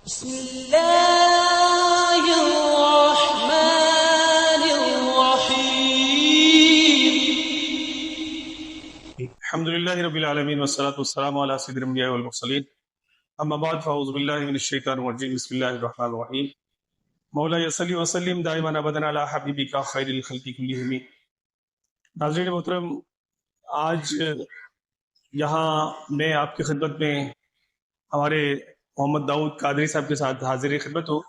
بسم الله الرحمن الرحيم. الحمد لله رب العالمين والصلاة والسلام على سيد الأنبياء والمرسلين أما بعد فأعوذ بالله من الشيطان الرجيم بسم الله الرحمن الرحيم مولاي صل وسلم دائما أبدا على حبيبك خير الخلق كلهم. ناظرین محترم، آج یہاں میں آپ کی خدمت میں ہمارے محمد داؤد قادری صاحب کے ساتھ حاضر خدمت ہوں.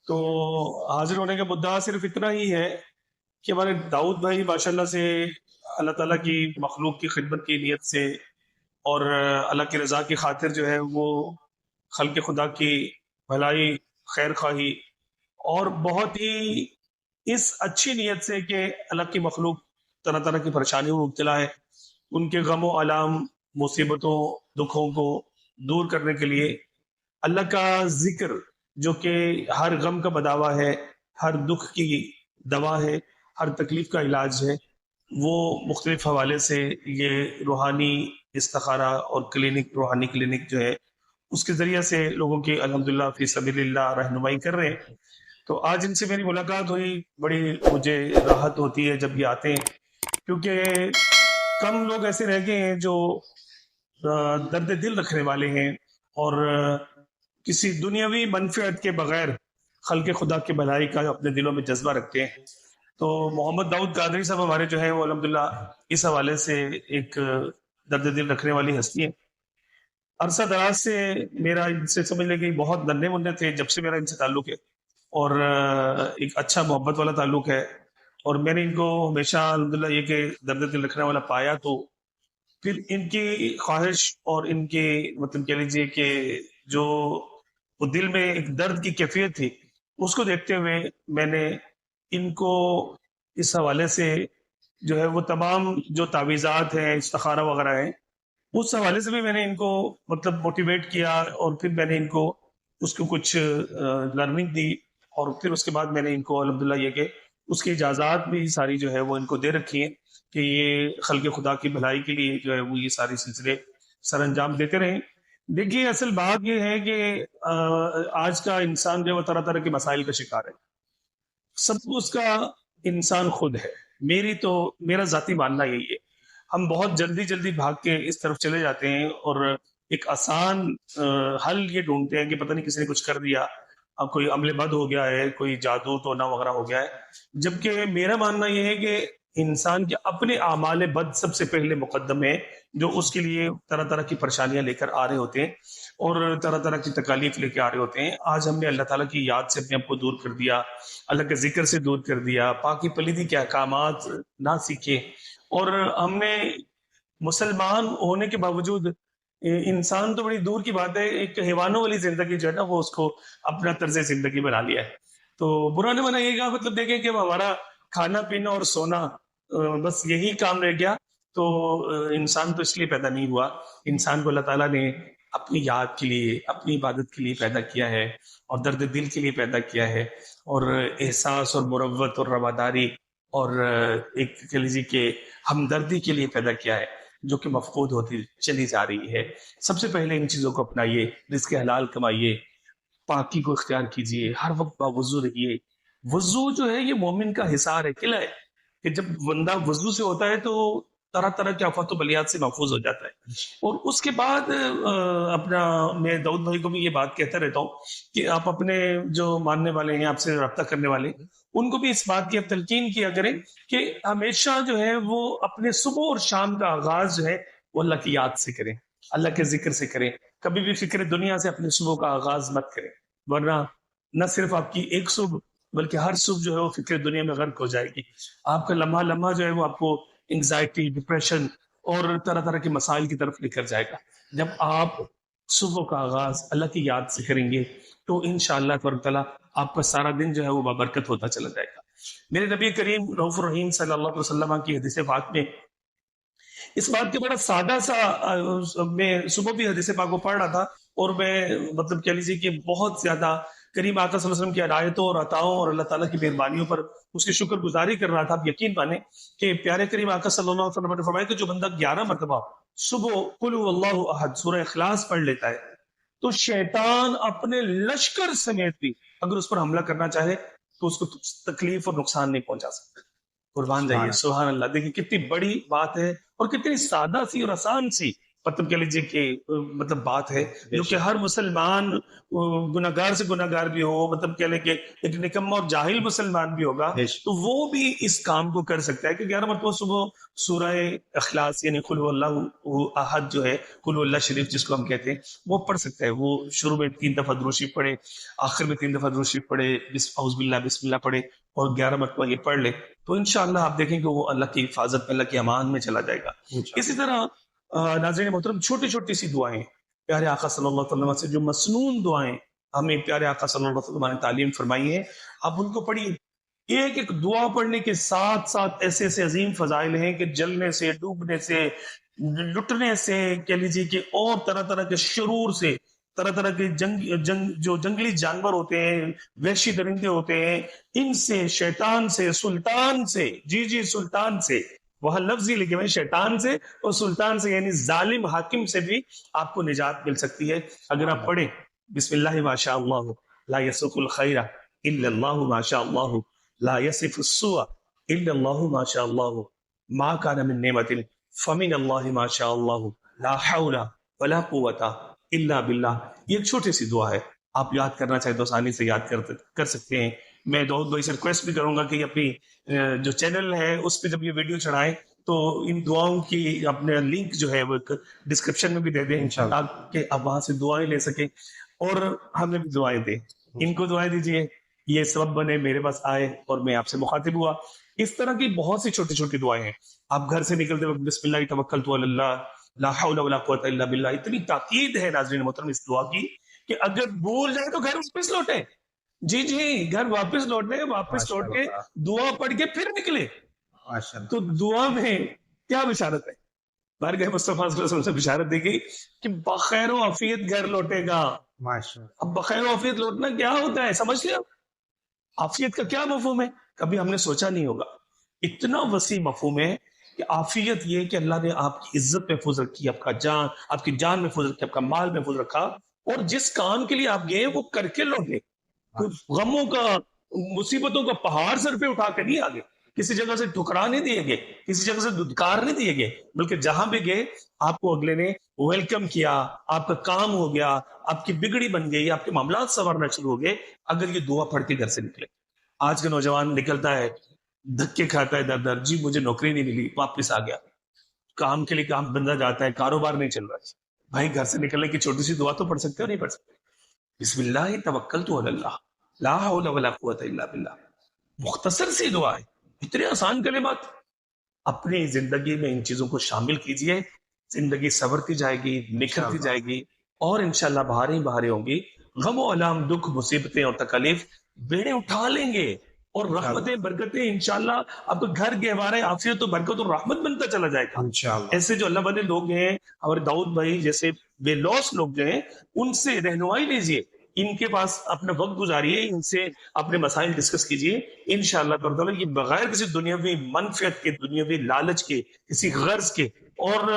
تو حاضر ہونے کا مدعا صرف اتنا ہی ہے کہ ہمارے داؤد بھائی ماشاءاللہ سے اللہ تعالیٰ کی مخلوق کی خدمت کی نیت سے اور اللہ کی رضا کی خاطر جو ہے وہ خلق خدا کی بھلائی، خیر خواہی اور بہت ہی اس اچھی نیت سے کہ اللہ کی مخلوق طرح طرح کی پریشانیوں میں مبتلا ہے، ان کے غم و الام، مصیبتوں، دکھوں کو دور کرنے کے لیے اللہ کا ذکر جو کہ ہر غم کا بداوا ہے، ہر دکھ کی دوا ہے، ہر تکلیف کا علاج ہے، وہ مختلف حوالے سے یہ روحانی استخارہ اور روحانی کلینک جو ہے اس کے ذریعے سے لوگوں کی الحمدللہ فی سبیل اللہ رہنمائی کر رہے ہیں. تو آج ان سے میری ملاقات ہوئی، بڑی مجھے راحت ہوتی ہے جب یہ آتے ہیں، کیونکہ کم لوگ ایسے رہ گئے ہیں جو درد دل رکھنے والے ہیں اور کسی دنیاوی منفعت کے بغیر خلق خدا کی بھلائی کا اپنے دلوں میں جذبہ رکھتے ہیں. تو محمد داؤد قادری صاحب ہمارے جو ہیں وہ الحمدللہ اس حوالے سے ایک درد دل رکھنے والی ہستی ہے. عرصہ دراز سے میرا ان سے سمجھ لے کہ بہت ننھے منھے تھے جب سے میرا ان سے تعلق ہے اور ایک اچھا محبت والا تعلق ہے، اور میں نے ان کو ہمیشہ الحمدللہ یہ کہ درد دل رکھنے والا پایا. تو پھر ان کی خواہش اور ان کی مطلب کہہ لیجیے کہ جو وہ دل میں ایک درد کی کیفیت تھی، اس کو دیکھتے ہوئے میں نے ان کو اس حوالے سے جو ہے وہ تمام جو تعویذات ہیں، استخارہ وغیرہ ہیں، اس حوالے سے بھی میں نے ان کو مطلب موٹیویٹ کیا، اور پھر میں نے ان کو اس کو کچھ لرننگ دی، اور پھر اس کے بعد میں نے ان کو الحمدللہ یہ کہ اس کی اجازات بھی ساری جو ہے وہ ان کو دے رکھی ہیں کہ یہ خلق خدا کی بھلائی کے لیے جو ہے وہ یہ ساری سلسلے سر انجام دیتے رہیں. دیکھیے اصل بات یہ ہے کہ آج کا انسان جو ہے وہ طرح طرح کے مسائل کا شکار ہے. سب اس کا انسان خود ہے. میرا ذاتی ماننا یہی ہے. ہم بہت جلدی بھاگ کے اس طرف چلے جاتے ہیں اور ایک آسان حل یہ ڈھونڈتے ہیں کہ پتہ نہیں کسی نے کچھ کر دیا، اب کوئی عمل بد ہو گیا ہے، کوئی جادو ٹونا وغیرہ ہو گیا ہے. جبکہ میرا ماننا یہ ہے کہ انسان کے اپنے اعمال بد سب سے پہلے مقدم ہے، جو اس کے لیے طرح طرح کی پریشانیاں لے کر آ رہے ہوتے ہیں اور طرح طرح کی تکالیف لے کے آ رہے ہوتے ہیں. آج ہم نے اللہ تعالیٰ کی یاد سے اپنے آپ کو دور کر دیا، اللہ کے ذکر سے دور کر دیا، پاکی پلیدی کے احکامات نہ سیکھے، اور ہم نے مسلمان ہونے کے باوجود انسان تو بڑی دور کی بات ہے، ایک حیوانوں والی زندگی جو ہے نا وہ اس کو اپنا طرز زندگی بنا لیا ہے. تو برا نہیں بنا یہ گا، مطلب دیکھیں کہ ہمارا کھانا پینا اور سونا بس یہی کام رہ گیا. تو انسان تو اس لیے پیدا نہیں ہوا. انسان کو اللہ تعالیٰ نے اپنی یاد کے لیے، اپنی عبادت کے لیے پیدا کیا ہے، اور درد دل کے لیے پیدا کیا ہے، اور احساس اور مروت اور رواداری اور ایک کہہ لیجیے کہ ہمدردی کے لیے پیدا کیا ہے، جو کہ مفقود ہوتی چلی جا رہی ہے. سب سے پہلے ان چیزوں کو اپنائیے، رزق حلال کمائیے، پاکی کو اختیار کیجیے، ہر وقت باوضو رہیے. وضو جو ہے یہ مومن کا حصار ہے، قلعہ ہے، کہ جب بندہ وضو سے ہوتا ہے تو طرح طرح کے آفات و بلیات سے محفوظ ہو جاتا ہے. اور اس کے بعد میں داؤد بھائی کو بھی یہ بات کہتا رہتا ہوں کہ آپ اپنے جو ماننے والے ہیں، آپ سے رابطہ کرنے والے، ان کو بھی اس بات کی اب تلقین کیا کریں کہ ہمیشہ جو ہے وہ اپنے صبح اور شام کا آغاز جو ہے وہ اللہ کی یاد سے کریں، اللہ کے ذکر سے کریں. کبھی بھی فکر دنیا سے اپنے صبح کا آغاز مت کریں، ورنہ نہ صرف آپ کی ایک صبح بلکہ ہر صبح جو ہے وہ فکر دنیا میں غرق ہو جائے گی. آپ کا لمحہ لمحہ جو ہے وہ آپ کو انگزائٹی، ڈپریشن اور طرح طرح کے مسائل کی طرف لے کر جائے گا. جب آپ صبح کا آغاز اللہ کی یاد سے کریں گے تو انشاءاللہ تبارک تعالیٰ آپ کا سارا دن جو ہے وہ بابرکت ہوتا چلا جائے گا. میرے نبی کریم رؤوف الرحیم صلی اللہ علیہ وسلم کی حدیث پاک میں اس بات کے بڑا سادہ سا، میں صبح بھی حدیث پاک کو پڑھ رہا تھا اور میں مطلب کہہ لیجیے کہ بہت زیادہ کریم آقا صلی اللہ علیہ وسلم کی عنایتوں اور عطاؤں اور اللہ تعالیٰ کی مہربانیوں پر اس کی شکر گزاری کر رہا تھا. آپ یقین مانیں کہ پیارے کریم آقا صلی اللہ علیہ وسلم نے فرمایا کہ جو بندہ 11 مرتبہ صبح قل هو اللہ احد سورہ اخلاص پڑھ لیتا ہے تو شیطان اپنے لشکر سمیت بھی اگر اس پر حملہ کرنا چاہے تو اس کو تکلیف اور نقصان نہیں پہنچا سکتا. قربان جائیے, سبحان اللہ. دیکھیں کتنی بڑی بات ہے اور کتنی سادہ سی اور آسان سی مطلب کہہ لیجیے کہ مطلب بات ہے جو کہ ہر مسلمان گناہگار سے گناہگار بھی ہو, مطلب کہہ لیں کہ ایک نکما اور جاہل مسلمان بھی ہوگا تو وہ بھی اس کام کو کر سکتا ہے کہ 11 مرتبہ صبح سورہ اخلاص یعنی قل هو اللہ احد جو ہے, قل هو اللہ شریف جس کو ہم کہتے ہیں, وہ پڑھ سکتا ہے. وہ شروع میں 3 دفعہ درود شریف پڑھے, آخر میں 3 دفعہ درود شریف پڑھے, اعوذ باللہ بسم اللہ پڑھے اور 11 مرتبہ یہ پڑھ لے تو انشاءاللہ آپ دیکھیں کہ وہ اللہ کی حفاظت میں, اللہ کی امان میں چلا جائے گا. اسی طرح ناظرین محترم چھوٹی چھوٹی سی دعائیں پیارے آقا صلی اللہ علیہ وسلم سے جو مسنون دعائیں ہمیں پیارے آقا صلی اللہ علیہ وسلم نے تعلیم فرمائی ہے, آپ ان کو پڑھیے. ایک ایک دعا پڑھنے کے ساتھ ساتھ ایسے ایسے عظیم فضائل ہیں کہ جلنے سے, ڈوبنے سے, لٹنے سے, کہہ لیجیے کہ اور طرح طرح کے شرور سے, طرح طرح کے جو جنگلی جانور ہوتے ہیں, وحشی درندے ہوتے ہیں, ان سے, شیطان سے, سلطان سے, جی سلطان سے, وہ لفظ ہی لکھے ہوئے شیطان سے اور سلطان سے یعنی ظالم حاکم سے بھی آپ کو نجات مل سکتی ہے اگر آپ پڑھیں بسم اللہ ما شاء اللہ لا یسف الخیر الا اللہ ما شاء اللہ لا یسف السوء الا اللہ ما شاء اللہ ما کان من نعمت فمن اللہ ما شاء اللہ لا حول ولا قوت الا باللہ. یہ ایک چھوٹی سی دعا ہے, آپ یاد کرنا چاہیں تو آسانی سے یاد کر سکتے ہیں. میں دعوت بھائی سے ریکویسٹ بھی کروں گا کہ اپنی جو چینل ہے اس پہ جب یہ ویڈیو چڑھائیں تو ان دعاؤں کی اپنے لنک جو ہے وہ ڈسکرپشن میں بھی دے دیں تاکہ آپ وہاں سے دعائیں لے سکیں اور ہمیں بھی دعائیں دیں. ان کو دعائیں دیجیے, یہ سبب بنے میرے پاس آئے اور میں آپ سے مخاطب ہوا. اس طرح کی بہت سی چھوٹی چھوٹی دعائیں ہیں. آپ گھر سے نکلتے وقت بسم اللہ توکلت علی اللہ لا حول ولا قوت الا باللہ. اتنی تاکید ہے ناظرین محترم اس دعا کی کہ اگر بھول جائے تو گھر واپس لوٹے, جی گھر واپس لوٹنے, واپس لوٹ کے دعا پڑھ کے پھر نکلے. تو دعا میں کیا بشارت ہے, بارگاہ مصطفیٰ صلی اللہ علیہ وسلم سے بشارت دی گئی کہ بخیر و عافیت گھر لوٹے گا. اب بخیر و عافیت لوٹنا کیا ہوتا ہے سمجھ لیا, عافیت کا کیا مفہوم ہے, کبھی ہم نے سوچا نہیں ہوگا. اتنا وسیع مفہوم ہے کہ عافیت یہ کہ اللہ نے آپ کی عزت محفوظ رکھی, آپ کی جان محفوظ رکھی, آپ کا مال محفوظ رکھا, اور جس کام کے لیے آپ گئے وہ کر کے لوٹے. غموں کا, مصیبتوں کا پہاڑ سر پہ اٹھا کے نہیں آگے, کسی جگہ سے ٹھکرا نہیں دیے گئے, کسی جگہ سے دھتکار نہیں دیے گئے, بلکہ جہاں بھی گئے آپ کو اگلے نے ویلکم کیا, آپ کا کام ہو گیا, آپ کی بگڑی بن گئی, آپ کے معاملات سنورنا شروع ہو گئے اگر یہ دعا پڑھ کے گھر سے نکلے. آج کا نوجوان نکلتا ہے, دھکے کھاتا ہے در در, جی مجھے نوکری نہیں ملی, واپس آ گیا, کام کے لیے کام بندہ جاتا ہے, کاروبار نہیں چل رہا. بھائی گھر سے نکلنے کی چھوٹی سی دعا تو پڑھ سکتے ہو, نہیں پڑھ سکتے؟ بسم اللہ توکلت علی اللہ لا حول ولا قوت الا باللہ. مختصر سی دعا ہے, اتنے آسان کلمات. اپنی زندگی میں ان چیزوں کو شامل کیجئے, زندگی سنورتی جائے گی, نکھرتی جائے گی, اور انشاءاللہ بہاریں بہاریں ہوں گی. غم و الام, دکھ, مصیبتیں اور تکالیف بیڑے اٹھا لیں گے, اور رحمتیں برکتیں انشاءاللہ آپ کو گھر گہوارے عافیت و برکت اور رحمت بنتا چلا جائے گا. ایسے جو اللہ والے لوگ ہیں, ہمارے داؤد بھائی جیسے بے لوس لوگ جو ہیں, ان سے رہنمائی لیجئے, ان کے پاس اپنا وقت گزاریے, ان سے اپنے مسائل ڈسکس کیجئے. انشاءاللہ تعالی یہ بغیر کسی دنیاوی منفعت کے, دنیاوی لالچ کے, کسی غرض کے, اور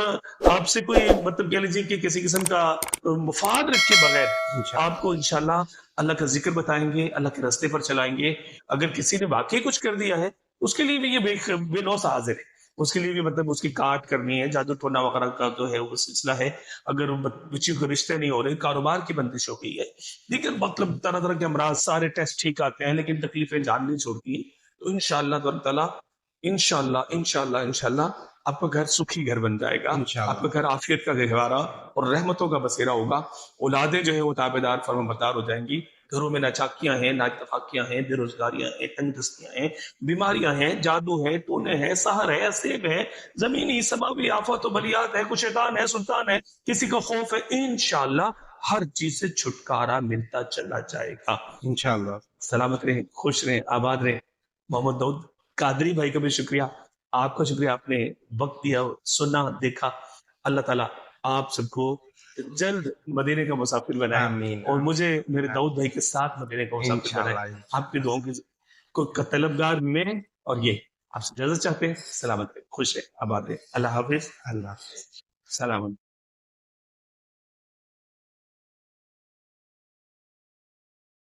آپ سے کوئی مطلب کہہ لیجیے کہ کسی قسم کا مفاد رکھے بغیر آپ کو انشاءاللہ اللہ کا ذکر بتائیں گے, اللہ کے راستے پر چلائیں گے. اگر کسی نے واقعی کچھ کر دیا ہے اس کے لیے بھی یہ بے لوس حاضر ہے, اس کے لیے بھی مطلب اس کی کاٹ کرنی ہے, جادو ٹونا وغیرہ کا جو ہے وہ سلسلہ ہے. اگر بچیوں کے رشتے نہیں ہو رہے, کاروبار کی بندش ہو گئی ہے, لیکن مطلب طرح طرح کے امراض, سارے ٹیسٹ ٹھیک آتے ہیں لیکن تکلیفیں جان نہیں چھوڑتی, تو انشاءاللہ تعالیٰ انشاءاللہ آپ کا گھر سکھی گھر بن جائے گا, آپ کا گھر عافیت کا گہوارہ اور رحمتوں کا بسیرا ہوگا. اولادیں جو ہے وہ تابعدار فرمانبردار ہو جائیں گی. گھروں میں ناچاکیاں ہیں, نااتفاقیاں ہیں, بے روزگاریاں ہیں, تنگ دستیاں ہیں, بیماریاں ہیں, جادو ہے, ٹونے ہیں, سحر ہے, سیب ہے, زمینی سماوی آفات و بلیات ہے, کچھ شیطان ہے, سلطان ہے, کسی کا خوف ہے, انشاءاللہ ہر چیز سے چھٹکارا ملتا چلا جائے گا انشاءاللہ. سلامت رہیں, خوش رہیں, آباد رہیں. محمد داؤد قادری بھائی کا بھی شکریہ, آپ کا شکریہ, آپ نے وقت دیا, سنا, دیکھا. اللہ تعالیٰ آپ سب کو جلد مدینے کا مسافر بنائے, اور مجھے میرے داؤد بھائی کے ساتھ مدینے کا مسافر بنائے. آپ کی دعاؤں کی طلبگار میں, اور یہ آپ سے اجازت چاہتے ہیں. سلامت رہیں, خوش رہیں, آباد رہیں. اللہ حافظ. سلام.